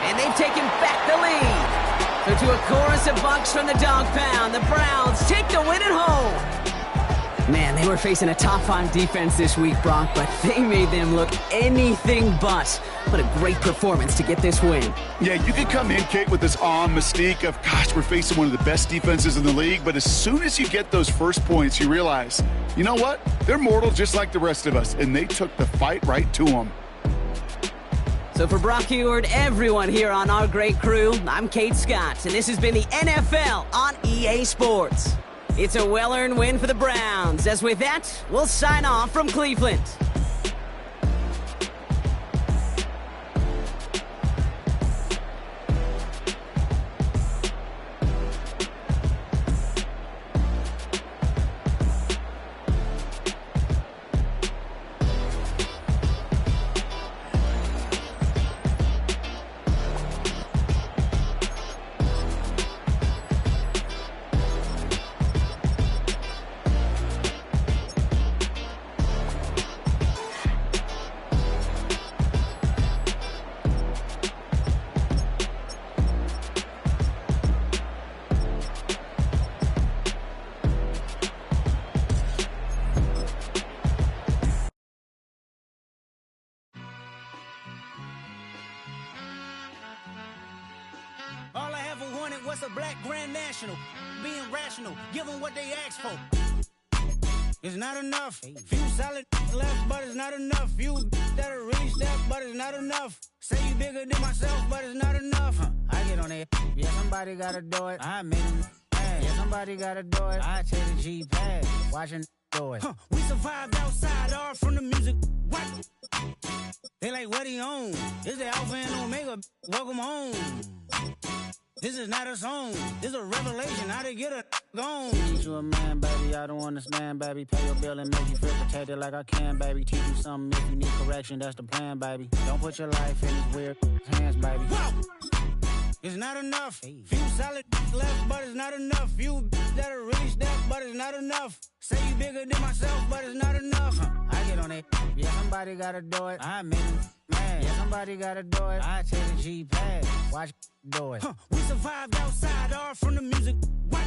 And they've taken back the lead. So to a chorus of bucks from the dog pound, the Browns take the win at home. Man, they were facing a top 5 defense this week, Brock, but they made them look anything but. What a great performance to get this win. Yeah, you can come in, Kate, with this mystique of, gosh, we're facing one of the best defenses in the league, but as soon as you get those first points, you realize, you know what? They're mortal just like the rest of us, and they took the fight right to them. So for Brock Heward, everyone here on our great crew, I'm Kate Scott, and this has been the NFL on EA Sports. It's a well-earned win for the Browns, as with that, we'll sign off from Cleveland. All I ever wanted was a black Grand National. Being rational, give them what they ask for. It's not enough. Few solid left, but it's not enough. Few that'll really step, but it's not enough. Say you bigger than myself, but it's not enough. I get on it. Yeah, somebody gotta do it. I made it. Yeah, somebody gotta do it. I take the G-pad. Watching do it. We survived outside, all from the music. What? They like, what he on? This the Alpha and Omega. Welcome home. This is not a song. This is a revelation. How to get a gone. Teach you a man, baby. I don't understand, baby. Pay your bill and make you feel protected like I can, baby. Teach you something if you need correction. That's the plan, baby. Don't put your life in these weird hands, baby. Whoa! It's not enough. Few solid left, but it's not enough. Few that'll really step, but it's not enough. Say you bigger than myself, but it's not enough. I get on it. Yeah, somebody gotta do it. I made it. Man, yeah, somebody gotta do it. I take the G-pad. Watch do it. We survived outside, all from the music. What?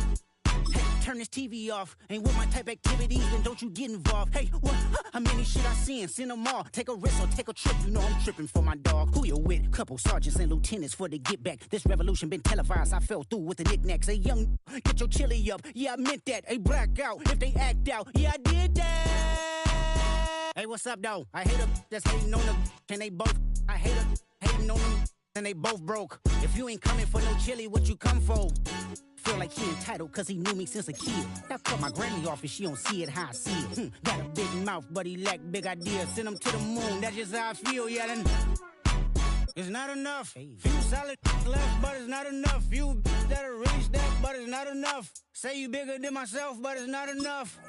Hey, turn this TV off. Ain't with my type activities, then don't you get involved. Hey, what? How many shit I seen? Send them all. Take a risk or take a trip. You know I'm tripping for my dog. Who you with? Couple sergeants and lieutenants for the get back. This revolution been televised. I fell through with the knickknacks. Hey, young, get your chili up. Yeah, I meant that. Hey, black out if they act out. Yeah, I did that. Hey, what's up, though? I hate them that's hating on them, and they both. I hate them hating on them, and they both broke. If you ain't coming for no chili, what you come for? Feel like he entitled cause he knew me since a kid. That cut my granny off and she don't see it how I see it. Got a big mouth, but he lack big ideas. Send him to the moon, that's just how I feel, yeah. Then it's not enough. Few solid left, but it's not enough. Few that'll really step, but it's not enough. Say you bigger than myself, but it's not enough.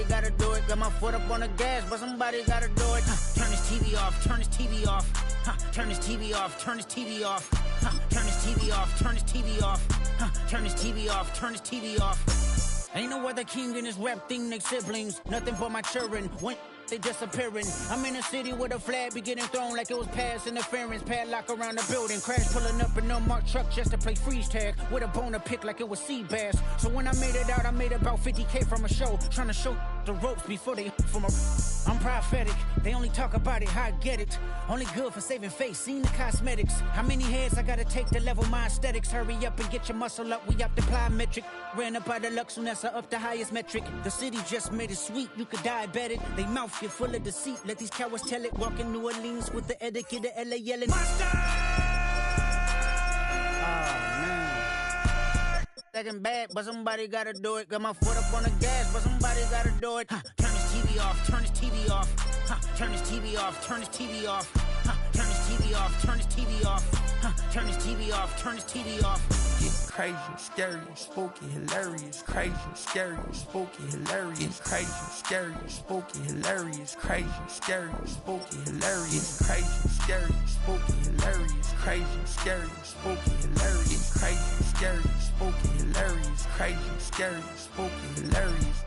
gotta do it. Got my foot up on the gas, but somebody gotta do it. Turn this TV off, turn this TV off. Turn this TV off, turn this TV off. Turn this TV off, turn this TV off. Turn this TV off, turn this TV off. Ain't no other king in this rap thing, they siblings. Nothing for my children. When they disappearing. I'm in a city where the flag be getting thrown like it was pass interference. Padlock around the building. Crash pulling up an unmarked truck just to play freeze tag. With a boner pick like it was sea bass. So when I made it out, I made about 50K from a show. Trying to show the ropes before they from a... I'm prophetic. They only talk about it, how I get it. Only good for saving face, seen the cosmetics. How many heads I gotta take to level my aesthetics? Hurry up and get your muscle up, we up the plyometric. Ran up by the Lux, soon as I up the highest metric. The city just made it sweet, you could diabetic. They mouth get full of deceit, let these cowards tell it. Walk in New Orleans with the etiquette of LA yelling. Second bad, but somebody gotta do it. Got my foot up on the gas, but somebody gotta do it. Turn this TV off, turn this TV off. Turn this TV off, turn this TV off. Turn this TV off, turn this TV off. Turn this TV off, turn this TV off. It's crazy, scary, spooky, hilarious. Crazy, scary, spooky, hilarious. Crazy, scary, spooky, hilarious. Crazy, scary, spooky, hilarious. Crazy, scary, spooky, hilarious. Crazy, scary, spooky, hilarious. Crazy, scary, spooky, hilarious. Crazy, scary, spooky, hilarious.